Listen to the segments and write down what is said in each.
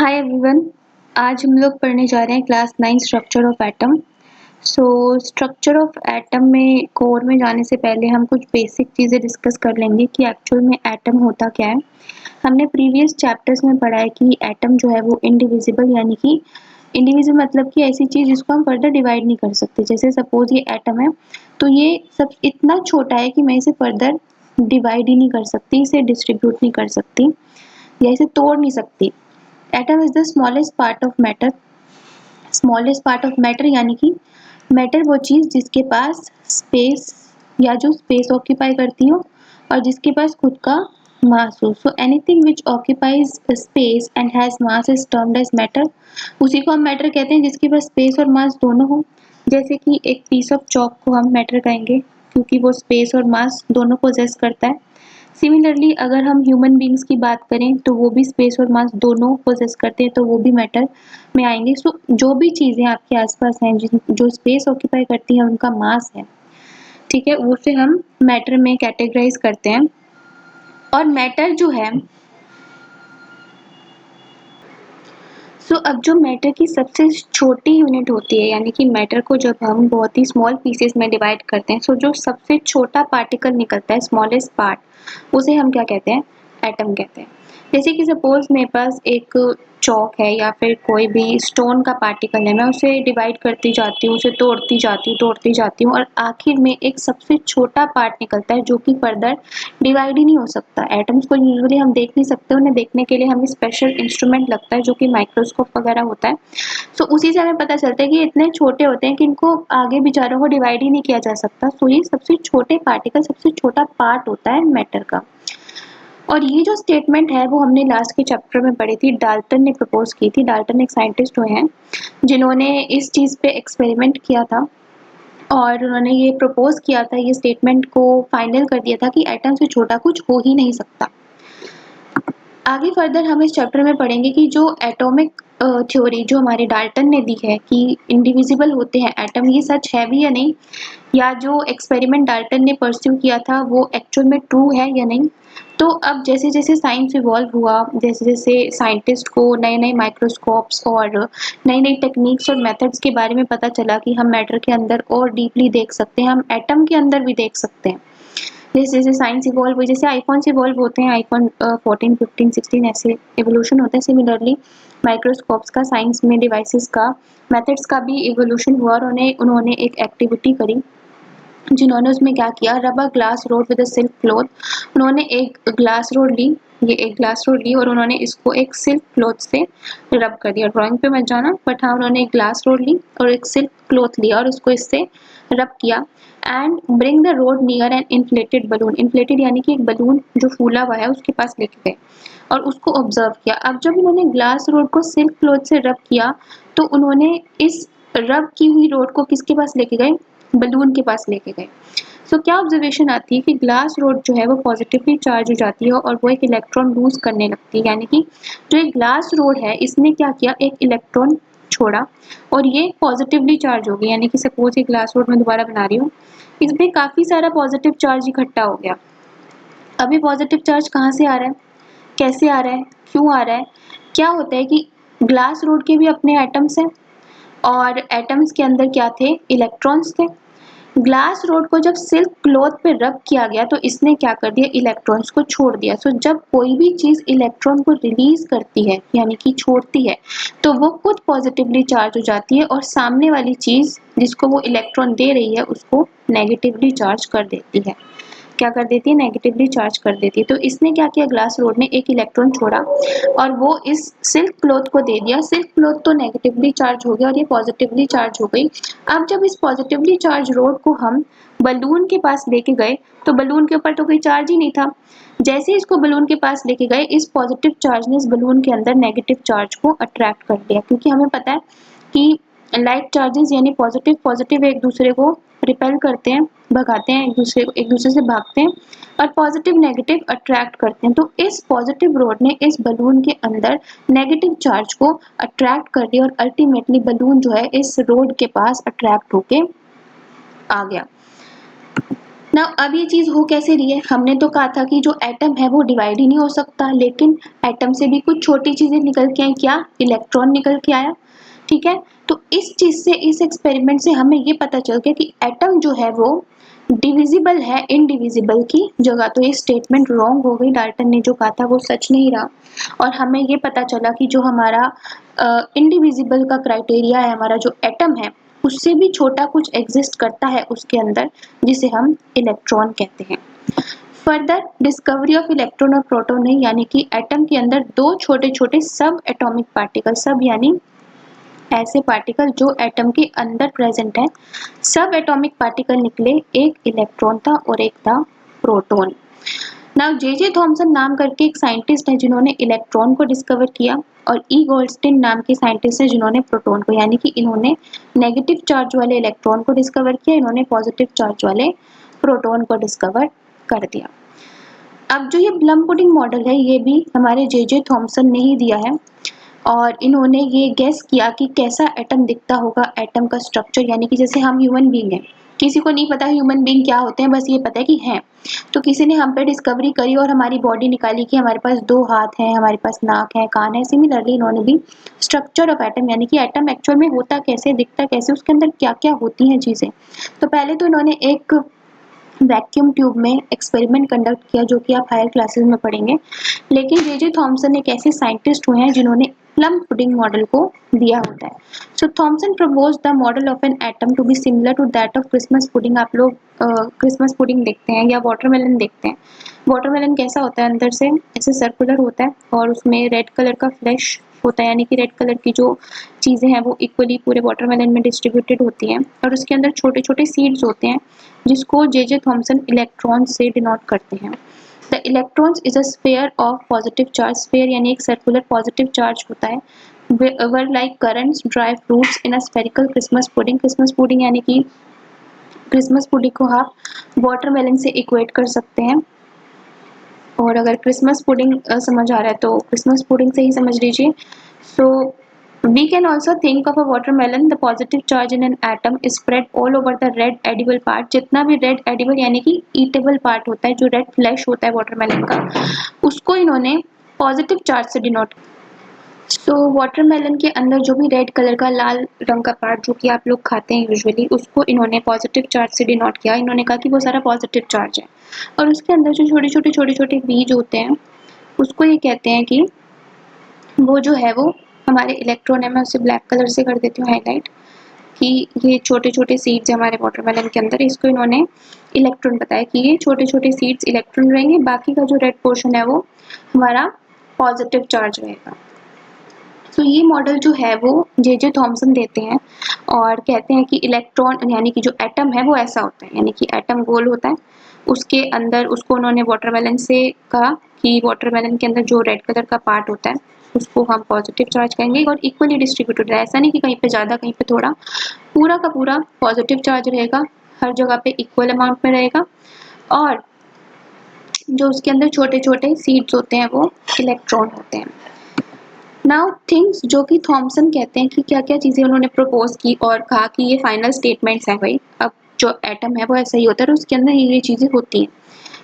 Hi everyone. आज हम लोग पढ़ने जा रहे हैं class 9 structure of atom. Structure of atom में कोर में जाने से पहले हम कुछ बेसिक चीज़ें डिस्कस कर लेंगे कि एक्चुअल में एटम होता क्या है। हमने प्रीवियस चैप्टर्स में पढ़ा है कि एटम जो है वो इंडिविजिबल यानी कि इंडिविजिबल मतलब कि ऐसी चीज़ जिसको हम फर्दर डिवाइड नहीं कर सकते। जैसे सपोज ये एटम है तो ये सब इतना छोटा है कि मैं इसे फर्दर डिवाइड ही नहीं कर सकती, इसे डिस्ट्रीब्यूट नहीं कर सकती या इसे तोड़ नहीं सकती। Atom is the smallest part of matter. Smallest part of matter यानी कि मैटर वो चीज़ जिसके पास स्पेस या जो स्पेस ऑक्यूपाई करती हो और जिसके पास खुद का मास हो। So anything which occupies space and has mass is termed as matter. उसी को हम मैटर कहते हैं जिसके पास स्पेस और मास दोनों हो। जैसे कि एक पीस ऑफ चॉक को हम मैटर कहेंगे क्योंकि वो स्पेस और मास दोनों पोजेस करता है। सिमिलरली अगर हम ह्यूमन बींग्स की बात करें तो वो भी स्पेस और मास दोनों पोजेस करते हैं तो वो भी मैटर में आएंगे। सो जो भी चीज़ें आपके आसपास हैं जो स्पेस ऑक्यूपाई करती हैं उनका मास है, ठीक है, उसे हम मैटर में कैटेगराइज करते हैं। और मैटर जो है अब जो मैटर की सबसे छोटी यूनिट होती है यानी कि मैटर को जब हम बहुत ही स्मॉल पीसेस में डिवाइड करते हैं जो सबसे छोटा पार्टिकल निकलता है, स्मॉलेस्ट पार्ट, उसे हम क्या कहते हैं? एटम कहते हैं। जैसे कि सपोज मेरे पास एक चौक है या फिर कोई भी स्टोन का पार्टिकल है, मैं उसे डिवाइड करती जाती हूँ, उसे तोड़ती जाती हूँ और आखिर में एक सबसे छोटा पार्ट निकलता है जो कि फर्दर डिवाइड ही नहीं हो सकता। एटम्स को यूजुअली हम देख नहीं सकते, उन्हें देखने के लिए हमें स्पेशल इंस्ट्रूमेंट लगता है जो कि माइक्रोस्कोप वगैरह होता है। उसी से हमें पता चलता है कि इतने छोटे होते हैं कि इनको आगे विचारों को डिवाइड ही नहीं किया जा सकता। ये सबसे छोटे पार्टिकल, सबसे छोटा पार्ट होता है मैटर का। और ये जो स्टेटमेंट है वो हमने लास्ट के चैप्टर में पढ़ी थी, डाल्टन ने प्रपोज की थी। डाल्टन एक साइंटिस्ट हुए हैं जिन्होंने इस चीज़ पे एक्सपेरिमेंट किया था और उन्होंने ये प्रपोज किया था, ये स्टेटमेंट को फाइनल कर दिया था कि एटम से छोटा कुछ हो ही नहीं सकता। आगे फर्दर हम इस चैप्टर में पढ़ेंगे कि जो एटॉमिक थ्योरी जो हमारे डाल्टन ने दी है कि इंडिविजिबल होते हैं एटम, ये सच है भी या नहीं, या जो एक्सपेरिमेंट डाल्टन ने परस्यू किया था वो एक्चुअल में ट्रू है या नहीं। तो अब जैसे जैसे साइंस इवॉल्व हुआ, जैसे जैसे साइंटिस्ट को नए नए माइक्रोस्कोप्स और नई नई टेक्निक्स और मेथड्स के बारे में पता चला कि हम मैटर के अंदर और डीपली देख सकते हैं, हम एटम के अंदर भी देख सकते हैं। जैसे जैसे साइंस इवॉल्व हुई, जैसे आईफोन्स इवॉल्व होते हैं, आईफोन 14, 15, 16 ऐसे इवोल्यूशन होता है। सिमिलरली माइक्रोस्कोप्स का, साइंस में डिवाइसेस का, मेथड्स का भी इवोल्यूशन हुआ और उन्होंने एक एक्टिविटी करी जिन्होंने उसमें क्या किया, rubber glass rod with a silk cloth. उन्होंने एक ग्लास रोड ली, ये एक ग्लास रोड ली और उन्होंने इसको एक सिल्क क्लॉथ से रब कर दिया। ड्राइंग पे मत जाना, बट हाँ, उन्होंने एक ग्लास रोड ली और एक सिल्क क्लॉथ लिया और उसको इससे रब किया। And bring the rod near an inflated balloon. Inflated यानी कि एक बलून जो फूला हुआ है उसके पास लेके गए और उसको ऑब्जर्व किया। अब जब उन्होंने ग्लास रोड को सिल्क क्लॉथ से रब किया तो उन्होंने इस रब की हुई रोड को किसके पास लेके गए? बलून के पास लेके गए। क्या ऑब्जर्वेशन आती है कि ग्लास रोड जो है वो पॉजिटिवली चार्ज हो जाती है और वो एक इलेक्ट्रॉन लूज करने लगती है। यानी कि जो एक ग्लास रोड है इसने क्या किया, एक इलेक्ट्रॉन छोड़ा और ये पॉजिटिवली चार्ज हो गई। यानी कि सपोज ये ग्लास रोड मैं दोबारा बना रही हूँ, इसमें काफी सारा पॉजिटिव चार्ज इकट्ठा हो गया। अब ये पॉजिटिव चार्ज कहाँ से आ रहा है, कैसे आ रहा है, क्यों आ रहा है? क्या होता है कि ग्लास रोड के भी अपने एटम्स हैं और एटम्स के अंदर क्या थे, इलेक्ट्रॉन्स थे। ग्लास रोड को जब सिल्क क्लॉथ पे रब किया गया तो इसने क्या कर दिया, इलेक्ट्रॉन्स को छोड़ दिया। जब कोई भी चीज इलेक्ट्रॉन को रिलीज करती है यानी कि छोड़ती है तो वो खुद पॉजिटिवली चार्ज हो जाती है और सामने वाली चीज जिसको वो इलेक्ट्रॉन दे रही है उसको नेगेटिवली चार्ज कर देती है। क्या कर देती है, नेगेटिवली चार्ज कर देती है। तो इसने क्या किया, ग्लास रोड ने एक इलेक्ट्रॉन छोड़ा और वो इस सिल्क क्लॉथ को दे दिया। सिल्क क्लॉथ तो नेगेटिवली चार्ज हो गया और ये पॉजिटिवली चार्ज हो गई। अब जब इस पॉजिटिवली चार्ज रोड को हम बलून के पास लेके गए तो बलून के ऊपर तो कोई चार्ज ही नहीं था। जैसे इसको बलून के पास लेके गए, इस पॉजिटिव चार्ज ने इस बलून के अंदर नेगेटिव चार्ज को अट्रैक्ट कर लिया, क्योंकि हमें पता है कि लाइक चार्जेस यानी पॉजिटिव पॉजिटिव एक दूसरे को रिपेल करते हैं, भगाते हैं, एक दूसरे से भागते हैं और पॉजिटिव नेगेटिव अट्रैक्ट करते हैं। तो इस पॉजिटिव रोड ने इस बलून के अंदर नेगेटिव चार्ज को अट्रैक्ट कर दिया और अल्टीमेटली बलून जो है इस रोड के पास अट्रैक्ट होके आ गया। ना अब ये चीज़ हो कैसे रही है, हमने तो कहा था कि जो एटम है वो डिवाइड ही नहीं हो सकता, लेकिन एटम से भी कुछ छोटी चीज़ें निकल के आई, क्या? इलेक्ट्रॉन निकल के आया, ठीक है। तो इस चीज़ से, इस एक्सपेरिमेंट से हमें ये पता चल गया कि एटम जो है वो डिविजिबल है इनडिविजिबल की जगह। तो ये स्टेटमेंट रॉन्ग हो गई, डाल्टन ने जो कहा था वो सच नहीं रहा। और हमें ये पता चला कि जो हमारा इनडिविजिबल का क्राइटेरिया है, हमारा जो एटम है उससे भी छोटा कुछ एग्जिस्ट करता है उसके अंदर, जिसे हम इलेक्ट्रॉन कहते हैं। फर्दर डिस्कवरी ऑफ इलेक्ट्रॉन और प्रोटॉन है, यानी कि एटम के अंदर दो छोटे छोटे सब एटॉमिक पार्टिकल, सब यानी ऐसे पार्टिकल जो एटम के अंदर प्रेजेंट है, सब एटॉमिक पार्टिकल निकले, एक इलेक्ट्रॉन था और एक था प्रोटॉन। नाउ जे थॉमसन नाम करके एक साइंटिस्ट है जिन्होंने इलेक्ट्रॉन को डिस्कवर किया, और ई गोल्डस्टीन नाम के साइंटिस्ट है जिन्होंने प्रोटॉन को, यानी कि इन्होंने नेगेटिव चार्ज वाले इलेक्ट्रॉन को डिस्कवर किया, इन्होंने पॉजिटिव चार्ज वाले प्रोटॉन को डिस्कवर कर दिया। अब जो ये प्लम पुडिंग मॉडल है ये भी हमारे जे थॉमसन ने ही दिया है, और इन्होंने ये गेस किया कि कैसा एटम दिखता होगा, एटम का स्ट्रक्चर, यानी कि जैसे हम ह्यूमन बीइंग हैं, किसी को नहीं पता ह्यूमन बीइंग क्या होते हैं, बस ये पता है कि हैं। तो किसी ने हम पे डिस्कवरी करी और हमारी बॉडी निकाली कि हमारे पास 2 हाथ हैं, हमारे पास नाक है, कान है। सिमिलरली इन्होंने भी स्ट्रक्चर ऑफ एटम, यानी कि एटम एक्चुअल में होता कैसे, दिखता कैसे, उसके अंदर क्या-क्या होती हैं चीज़ें। तो पहले तो इन्होंने एक वैक्यूम ट्यूब में एक्सपेरिमेंट कंडक्ट किया, जो कि आप हायर क्लासेस में पढ़ेंगे। लेकिन जे थॉमसन एक ऐसे साइंटिस्ट हुए हैं जिन्होंने प्लम पुडिंग मॉडल को दिया होता है। So Thomson propose the model of an atom to be similar to that of Christmas pudding. आप लोग क्रिसमस पुडिंग देखते हैं या वाटरमेलन देखते हैं। वाटरमेलन कैसा होता है, अंदर से ऐसे सर्कुलर होता है और उसमें रेड कलर का फ्लैश होता है, यानी कि रेड कलर की जो चीज़ें हैं वो इक्वली पूरे वाटरमेलन में डिस्ट्रीब्यूटेड होती हैं, और उसके अंदर छोटे छोटे सीड्स होते हैं जिसको जे थॉमसन इलेक्ट्रॉन से डिनोट करते हैं। The electrons is a sphere of positive charge. Sphere यानी एक सर्कुलर पॉजिटिव चार्ज होता है। Were like currents dry fruits in a spherical Christmas pudding. Christmas pudding यानी कि क्रिसमस पुडिंग को आप वाटरमेलन से इक्वेट कर सकते हैं। और अगर क्रिसमस पुडिंग समझ आ रहा है तो क्रिसमस पुडिंग से ही समझ लीजिए। सो we can also think of a watermelon. The positive charge in an atom is spread all over the red edible part. जितना भी red edible यानी कि eatable part होता है, जो red flesh होता है watermelon का, उसको इन्होंने positive charge से denote। तो वाटरमेलन के अंदर जो भी रेड कलर का लाल रंग का पार्ट जो कि आप लोग खाते हैं यूजुअली, उसको इन्होंने पॉजिटिव चार्ज से डिनोट किया। इन्होंने कहा कि वो सारा पॉजिटिव चार्ज है, और उसके अंदर जो छोटे छोटे बीज होते हैं उसको ये कहते हैं कि वो जो है वो हमारे इलेक्ट्रॉन है। मैं उसे ब्लैक कलर से कर देती हूँ हाईलाइट, कि ये छोटे छोटे सीड्स है हमारे वाटरमेलन के अंदर, इसको इन्होंने इलेक्ट्रॉन बताया कि ये छोटे छोटे सीड्स इलेक्ट्रॉन रहेंगे, बाकी का जो रेड पोर्शन है वो हमारा पॉजिटिव चार्ज रहेगा। तो ये मॉडल जो है वो जे थॉमसन देते हैं और कहते हैं कि इलेक्ट्रॉन यानी कि जो एटम है वो ऐसा होता है, यानी कि एटम गोल होता है, उसके अंदर उसको उन्होंने वाटरमेलन से कहा कि वाटरमेलन के अंदर जो रेड कलर का पार्ट होता है उसको हम पॉजिटिव चार्ज कहेंगे, और इक्वली डिस्ट्रीब्यूटेड है। ऐसा नहीं कि कहीं पे ज़्यादा कहीं पे थोड़ा, पूरा का पूरा पॉजिटिव चार्ज रहेगा, हर जगह पे इक्वल अमाउंट में रहेगा। और जो उसके अंदर छोटे छोटे सीड्स होते हैं वो इलेक्ट्रॉन होते हैं। नाउ थिंग्स जो कि थॉमसन कहते हैं कि क्या क्या चीज़ें उन्होंने प्रपोज की और कहा कि ये फाइनल स्टेटमेंट्स हैं भाई, अब जो एटम है वो ऐसा ही होता है और उसके अंदर ये चीज़ें होती हैं।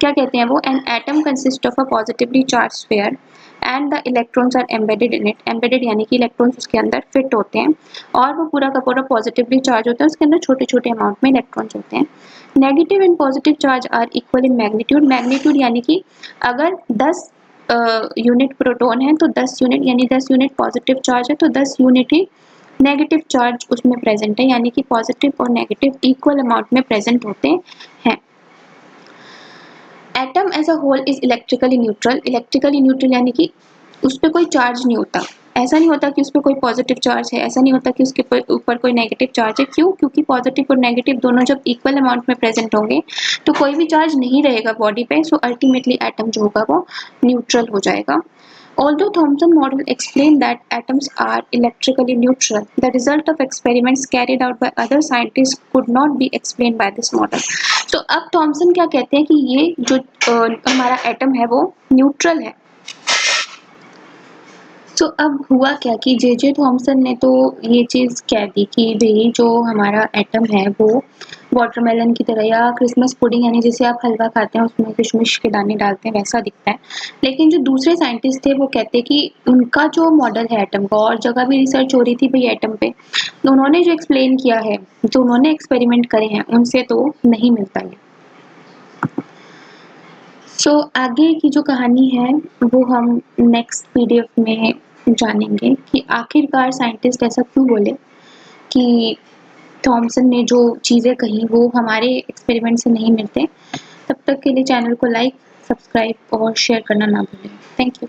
क्या कहते हैं वो, an atom consist of a positively charge sphere and the electrons are embedded in it. Embedded यानी कि इलेक्ट्रॉन्स उसके अंदर फिट होते हैं और वो पूरा का पूरा पॉजिटिवली चार्ज होता है, उसके अंदर छोटे छोटे अमाउंट में इलेक्ट्रॉन्स होते हैं। Negative and positive charge are equal in magnitude. Magnitude यानी कि अगर 10 यूनिट प्रोटॉन है तो 10 यूनिट, यानी 10 यूनिट पॉजिटिव चार्ज है तो 10 यूनिट ही नेगेटिव चार्ज उसमें प्रेजेंट है, यानी कि पॉजिटिव और नेगेटिव इक्वल अमाउंट में प्रेजेंट होते हैं। Atom as a whole is electrically neutral. Electrically neutral यानी कि उस पर कोई चार्ज नहीं होता। ऐसा नहीं होता कि उस पर कोई पॉजिटिव चार्ज है, ऐसा नहीं होता कि उसके ऊपर कोई नेगेटिव चार्ज है। क्यों? क्योंकि पॉजिटिव और नेगेटिव दोनों जब इक्वल अमाउंट में प्रेजेंट होंगे तो कोई भी चार्ज नहीं रहेगा बॉडी पे, सो अल्टीमेटली एटम जो होगा वो न्यूट्रल हो जाएगा। Although Thomson model explained that atoms are electrically neutral, the result of experiments carried out by other scientists could not be explained by this model. तो अब थॉमसन क्या कहते हैं कि ये जो हमारा एटम है वो न्यूट्रल है। तो अब हुआ क्या कि जे थॉमसन ने तो ये चीज़ कह दी कि भाई जो हमारा एटम है वो वाटरमेलन की तरह, या क्रिसमस पुडिंग यानी जिसे आप हलवा खाते हैं उसमें किशमिश के दाने डालते हैं वैसा दिखता है। लेकिन जो दूसरे साइंटिस्ट थे वो कहते हैं कि उनका जो मॉडल है एटम का, और जगह भी रिसर्च हो रही थी भाई एटम पे, तो उन्होंने जो एक्सप्लेन किया है, जो उन्होंने एक्सपेरिमेंट करे हैं उनसे तो नहीं मिलता ये। सो आगे की जो कहानी है वो हम नेक्स्ट पीडीएफ में जानेंगे कि आखिरकार साइंटिस्ट ऐसा क्यों बोले कि थॉमसन ने जो चीज़ें कही वो हमारे एक्सपेरिमेंट से नहीं मिलते। तब तक के लिए चैनल को लाइक, सब्सक्राइब और शेयर करना ना भूलें। Thank you.